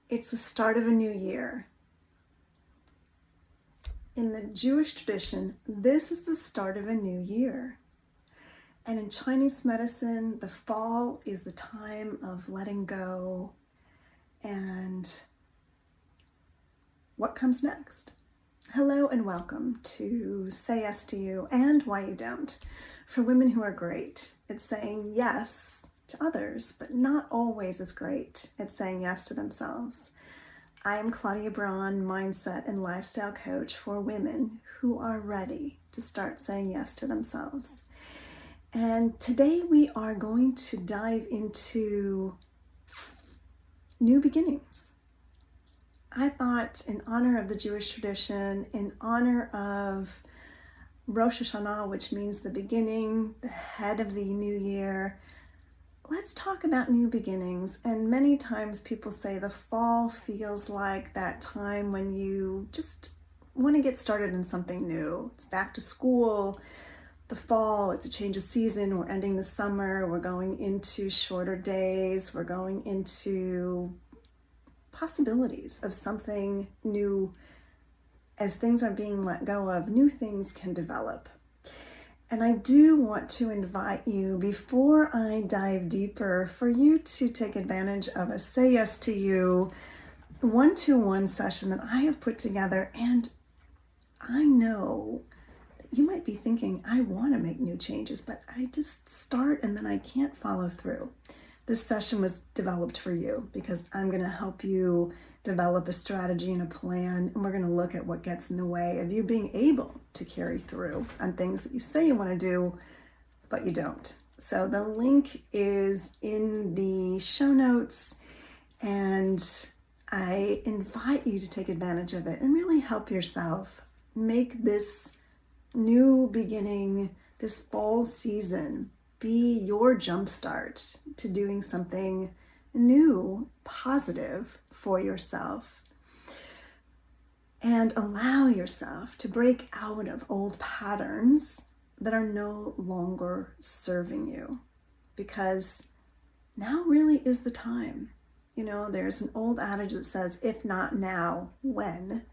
It's the start of a new year. In the Jewish tradition, this is the start of a new year. And in Chinese medicine, the fall is the time of letting go and what comes next. Hello and welcome to Say Yes to You and Why You Don't. For women who are great, it's saying yes to others, but not always as great. It's saying yes to themselves. I am Claudia, mindset and lifestyle coach for women who are ready to start saying yes to themselves. And today we are going to dive into new beginnings. I thought, in honor of the Jewish tradition, in honor of Rosh Hashanah, which means the beginning, the head of the new year, let's talk about new beginnings. And many times people say the fall feels like that time when you just want to get started in something new. It's back to school. The fall, it's a change of season. We're ending the summer. We're going into shorter days. We're going into possibilities of something new. As things are being let go of, new things can develop. And I do want to invite you, before I dive deeper, for you to take advantage of a Say Yes to You one-to-one session that I have put together. And I know that you might be thinking, I want to make new changes, but I just start and then I can't follow through. This session was developed for you because I'm going to help you develop a strategy and a plan, and we're going to look at what gets in the way of you being able to carry through on things that you say you want to do, but you don't. So the link is in the show notes, and I invite you to take advantage of it and really help yourself make this new beginning, this fall season, be your jumpstart to doing something new, positive for yourself. And allow yourself to break out of old patterns that are no longer serving you. Because now really is the time. You know, there's an old adage that says, if not now, when?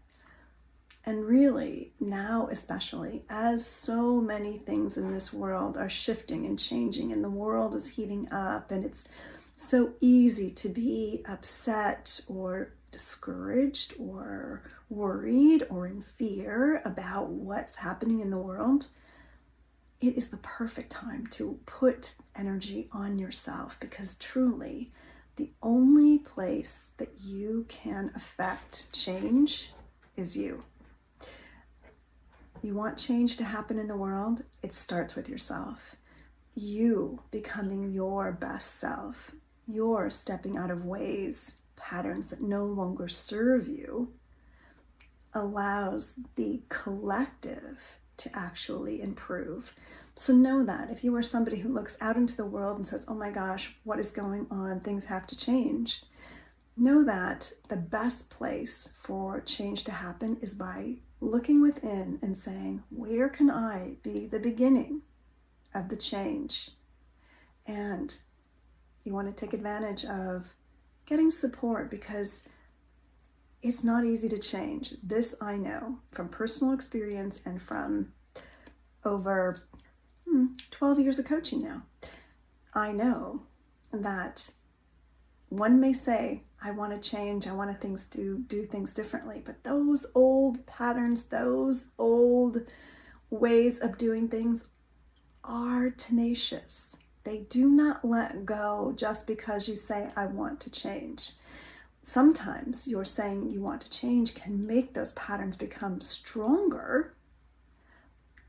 And really, now especially, as so many things in this world are shifting and changing, and the world is heating up, and it's so easy to be upset or discouraged or worried or in fear about what's happening in the world, it is the perfect time to put energy on yourself, because truly, the only place that you can affect change is you. You want change to happen in the world? It starts with yourself. You becoming your best self. You're stepping out of ways, patterns that no longer serve you, allows the collective to actually improve. So know that if you are somebody who looks out into the world and says, oh my gosh, what is going on? Things have to change. Know that the best place for change to happen is by looking within and saying, where can I be the beginning of the change? And you want to take advantage of getting support, because it's not easy to change. This I know from personal experience and from over 12 years of coaching now. I know that one may say, I want to change, I want to do things differently, but those old patterns, those old ways of doing things are tenacious. They do not let go just because you say, I want to change. Sometimes your saying you want to change can make those patterns become stronger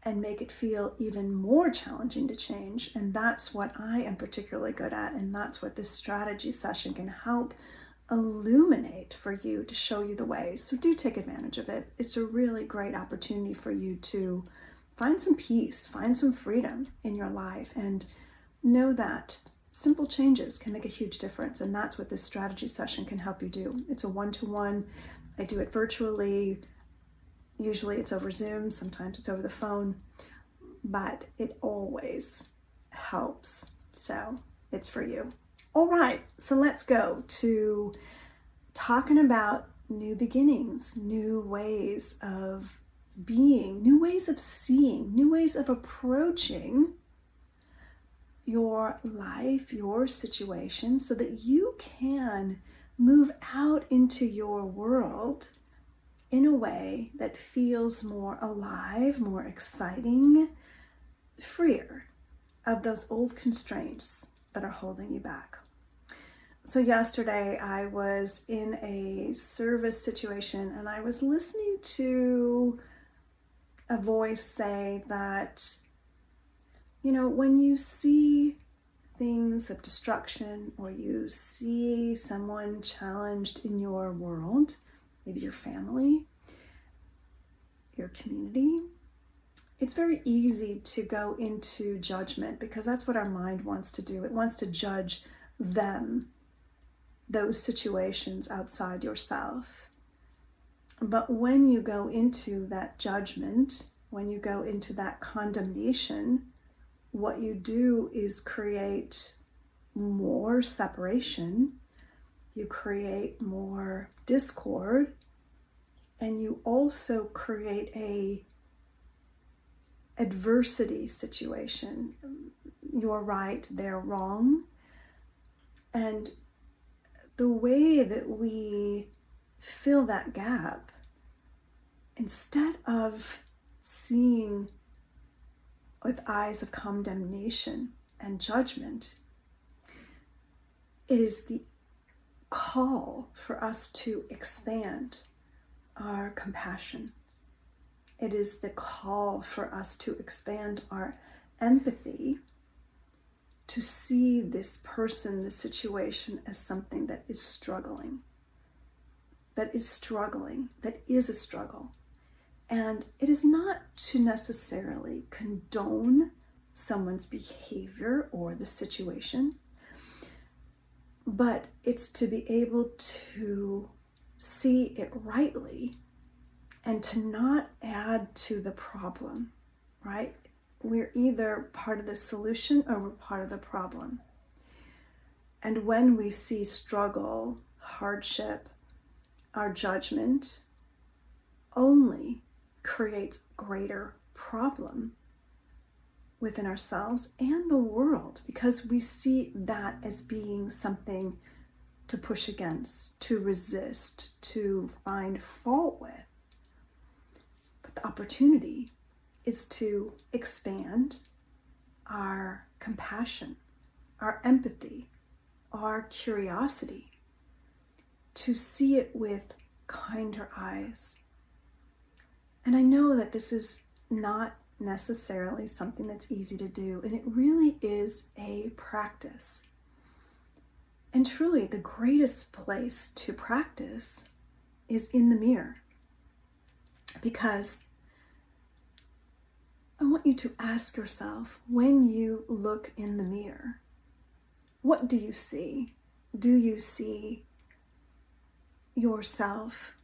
and make it feel even more challenging to change. And that's what I am particularly good at. And that's what this strategy session can help illuminate for you, to show you the way. So do take advantage of it. It's a really great opportunity for you to find some peace, find some freedom in your life, and know that simple changes can make a huge difference. And that's what this strategy session can help you do. It's a one-to-one. I do it virtually. Usually it's over Zoom, sometimes it's over the phone, but it always helps. So it's for you. All right, so let's go to talking about new beginnings, new ways of being, new ways of seeing, new ways of approaching your life, your situation, so that you can move out into your world in a way that feels more alive, more exciting, freer of those old constraints that are holding you back. So yesterday I was in a service situation and I was listening to a voice say that, when you see things of destruction or you see someone challenged in your world, maybe your family, your community, it's very easy to go into judgment because that's what our mind wants to do. It wants to judge them, those situations outside yourself. But when you go into that judgment, when you go into that condemnation, what you do is create more separation, you create more discord, and you also create a adversity situation. You're right, they're wrong. And the way that we fill that gap, instead of seeing with eyes of condemnation and judgment, it is the call for us to expand our compassion. It is the call for us to expand our empathy, to see this person, this situation as something that is struggling, that is a struggle. And it is not to necessarily condone someone's behavior or the situation, but it's to be able to see it rightly and to not add to the problem, right? We're either part of the solution or we're part of the problem. And when we see struggle, hardship, our judgment only creates greater problem within ourselves and the world, because we see that as being something to push against, to resist, to find fault with. But the opportunity is to expand our compassion, our empathy, our curiosity, to see it with kinder eyes. And I know that this is not necessarily something that's easy to do, and it really is a practice. And truly, the greatest place to practice is in the mirror. Because I want you to ask yourself, when you look in the mirror, what do you see? Do you see yourself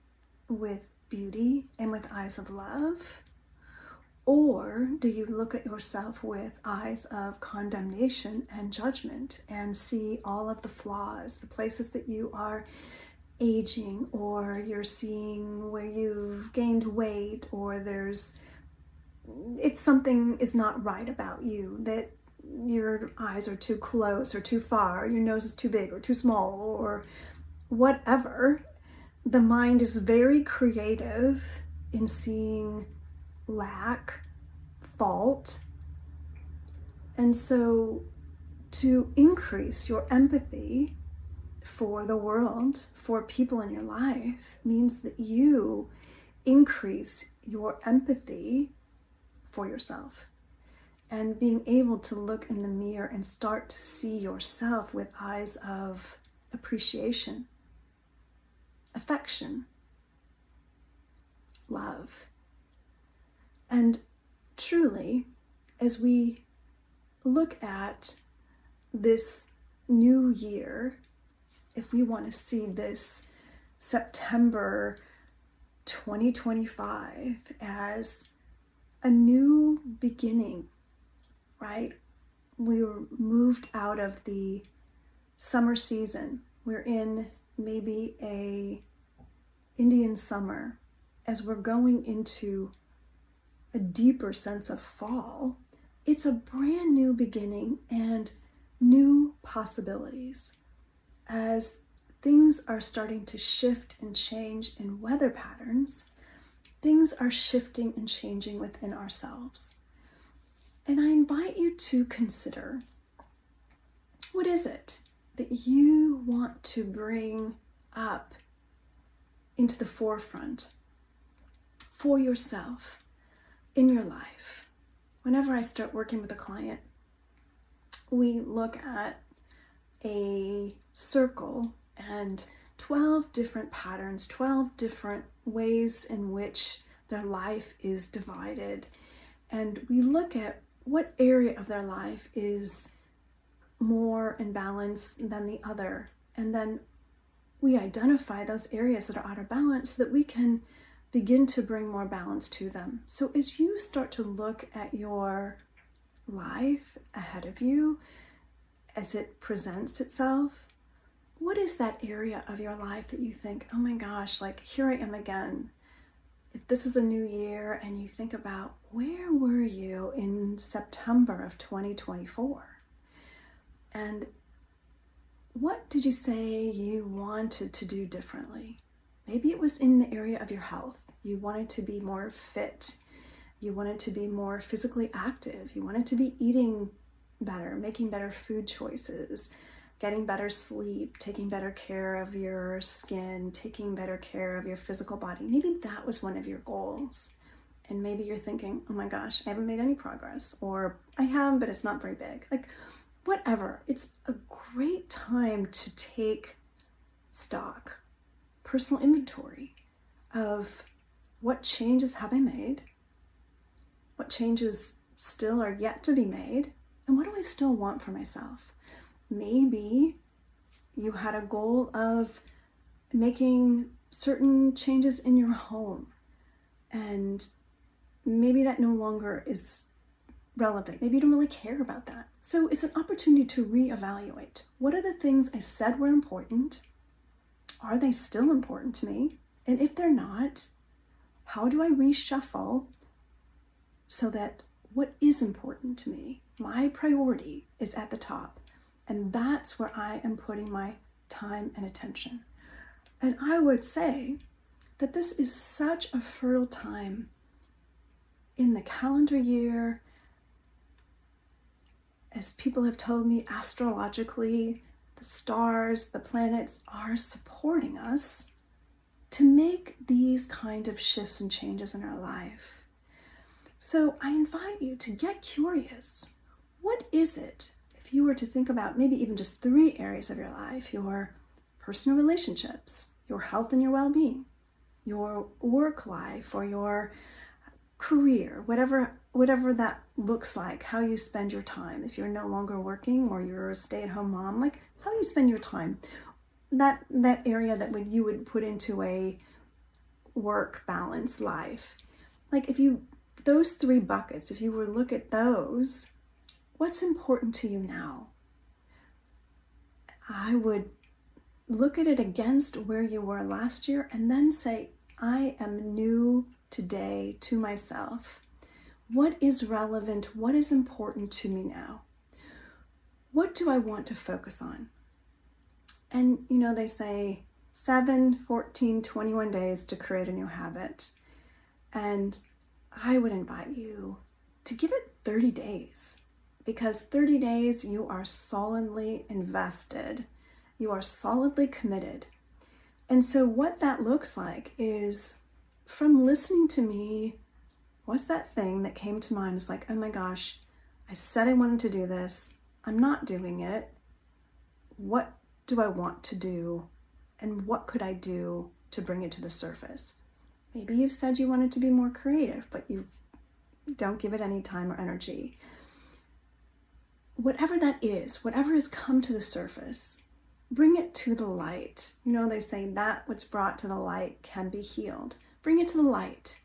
with beauty and with eyes of love? Or do you look at yourself with eyes of condemnation and judgment and see all of the flaws, the places that you are aging, or you're seeing where you've gained weight, or something is not right about you, that your eyes are too close or too far, your nose is too big or too small, or whatever. The mind is very creative in seeing lack, fault. And so to increase your empathy for the world, for people in your life, means that you increase your empathy for yourself. And being able to look in the mirror and start to see yourself with eyes of appreciation, affection, love. And truly, as we look at this new year, if we want to see this September 2025 as a new beginning, right? We were moved out of the summer season. We're in maybe a Indian summer, as we're going into a deeper sense of fall, it's a brand new beginning and new possibilities. As things are starting to shift and change in weather patterns, things are shifting and changing within ourselves. And I invite you to consider, what is it that you want to bring up into the forefront for yourself in your life? Whenever I start working with a client, we look at a circle and 12 different patterns, 12 different ways in which their life is divided. And we look at what area of their life is more in balance than the other. And then we identify those areas that are out of balance so that we can begin to bring more balance to them. So as you start to look at your life ahead of you, as it presents itself, what is that area of your life that you think, oh my gosh, like here I am again? If this is a new year and you think about, where were you in September of 2024? And what did you say you wanted to do differently? Maybe it was in the area of your health. You wanted to be more fit. You wanted to be more physically active. You wanted to be eating better, making better food choices, getting better sleep, taking better care of your skin, taking better care of your physical body. Maybe that was one of your goals. And maybe you're thinking, oh my gosh, I haven't made any progress, or I have, but it's not very big. Like, whatever. It's a great time to take stock, personal inventory of what changes have I made, what changes still are yet to be made, and what do I still want for myself? Maybe you had a goal of making certain changes in your home, and maybe that no longer is relevant. Maybe you don't really care about that. So it's an opportunity to reevaluate. What are the things I said were important? Are they still important to me? And if they're not, how do I reshuffle so that what is important to me, my priority, is at the top? And that's where I am putting my time and attention. And I would say that this is such a fertile time in the calendar year. As people have told me, astrologically, the stars, the planets are supporting us to make these kind of shifts and changes in our life. So I invite you to get curious. What is it, if you were to think about maybe even just 3 areas of your life, your personal relationships, your health and your well-being, your work life or your career, whatever that looks like, how you spend your time. If you're no longer working or you're a stay-at-home mom, like how do you spend your time? That area that you would put into a work balance life. Like those 3 buckets, if you were to look at those, what's important to you now? I would look at it against where you were last year and then say, I am new today to myself. What is relevant? What is important to me now? What do I want to focus on? And they say 7, 14, 21 days to create a new habit. And I would invite you to give it 30 days, because 30 days you are solidly invested. You are solidly committed. And so what that looks like is, from listening to me, what's that thing that came to mind? It's like, oh my gosh, I said I wanted to do this. I'm not doing it. What do I want to do? And what could I do to bring it to the surface? Maybe you've said you wanted to be more creative, but you don't give it any time or energy. Whatever that is, whatever has come to the surface, bring it to the light. They say that what's brought to the light can be healed. Bring it to the light.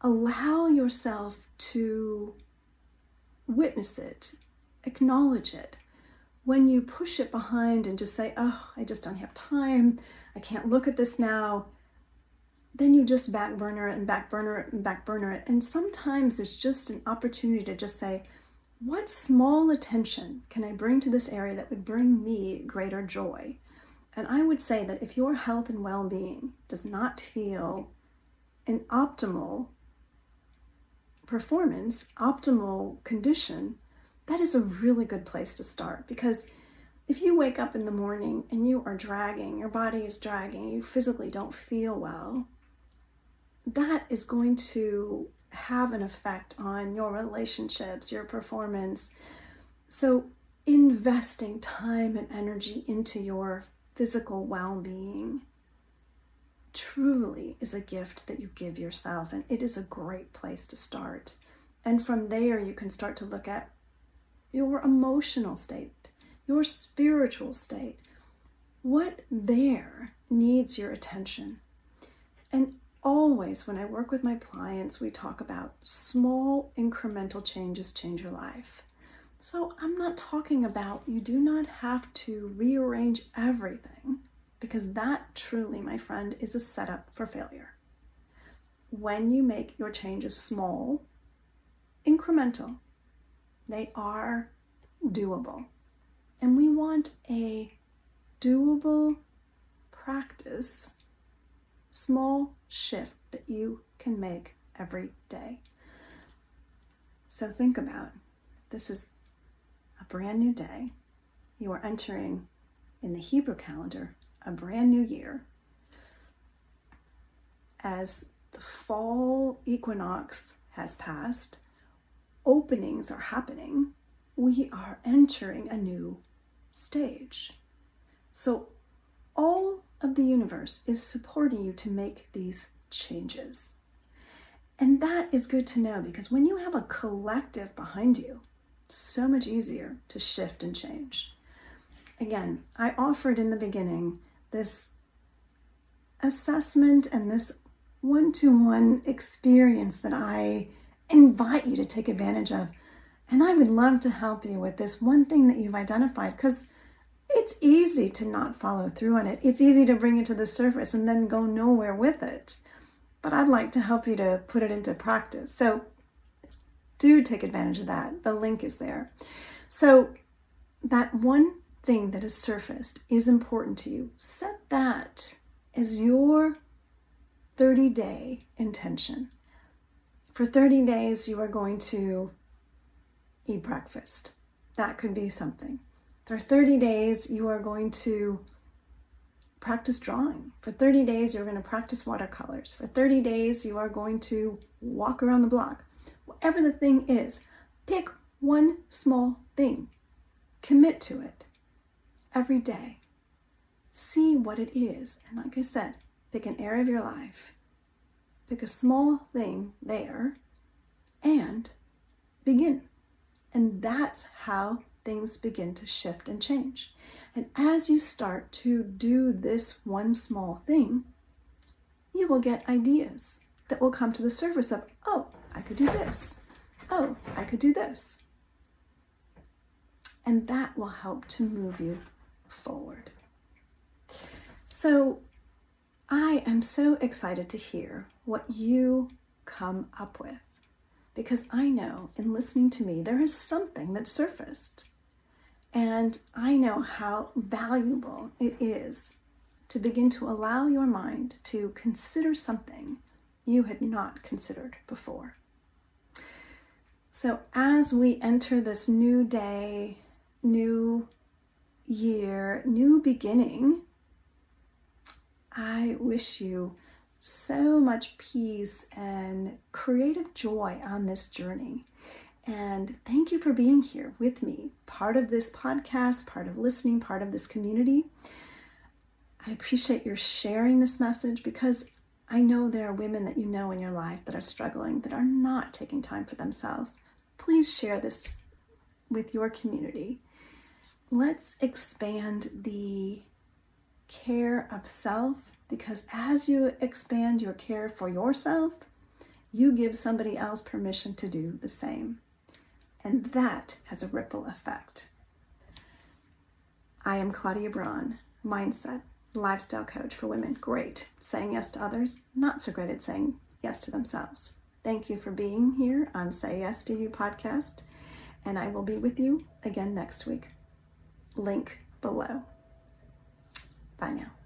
Allow yourself to witness it, acknowledge it. when you push it behind and just say, oh, I just don't have time, I can't look at this now, then you just back burner it and back burner it and back burner it. And sometimes it's just an opportunity to just say, what small attention can I bring to this area that would bring me greater joy? And I would say that if your health and well-being does not feel an optimal performance, optimal condition, that is a really good place to start. Because if you wake up in the morning and you are dragging, your body is dragging, you physically don't feel well, that is going to have an effect on your relationships, your performance. So investing time and energy into your physical well-being truly is a gift that you give yourself, and it is a great place to start. And from there, you can start to look at your emotional state, your spiritual state. What there needs your attention? And always, when I work with my clients, we talk about small incremental changes change your life. So I'm not talking about, you do not have to rearrange everything, because that truly, my friend, is a setup for failure. When you make your changes small, incremental, they are doable. And we want a doable practice, small shift that you can make every day. So think about, this is a brand new day. You are entering, in the Hebrew calendar, a brand new year. As the fall equinox has passed, openings are happening. We are entering a new stage. So all of the universe is supporting you to make these changes. And that is good to know, because when you have a collective behind you, it's so much easier to shift and change. Again, I offered in the beginning this assessment and this one-to-one experience that I invite you to take advantage of. And I would love to help you with this one thing that you've identified, because it's easy to not follow through on it. It's easy to bring it to the surface and then go nowhere with it. But I'd like to help you to put it into practice. So do take advantage of that. The link is there. So that one thing that has surfaced is important to you. Set that as your 30-day intention. For 30 days, you are going to eat breakfast. That could be something. For 30 days, you are going to practice drawing. For 30 days, you're going to practice watercolors. For 30 days, you are going to walk around the block. Whatever the thing is, pick one small thing. Commit to it every day. See what it is. And like I said, pick an area of your life. Pick a small thing there and begin. And that's how things begin to shift and change. And as you start to do this one small thing, you will get ideas that will come to the surface of, oh, I could do this. Oh, I could do this. And that will help to move you forward. So I am so excited to hear what you come up with, because I know in listening to me, there is something that surfaced. And I know how valuable it is to begin to allow your mind to consider something you had not considered before. So as we enter this new day, new year, new beginning, I wish you so much peace and creative joy on this journey. And thank you for being here with me, part of this podcast, part of listening, part of this community. I appreciate your sharing this message, because I know there are women that you know in your life that are struggling, that are not taking time for themselves. Please share this with your community. Let's expand the care of self, because as you expand your care for yourself, you give somebody else permission to do the same. And that has a ripple effect. I am Claudia Braun, mindset, lifestyle coach for women. Great saying yes to others, not so great at saying yes to themselves. Thank you for being here on Say Yes to You podcast, and I will be with you again next week. Link below. Bye now.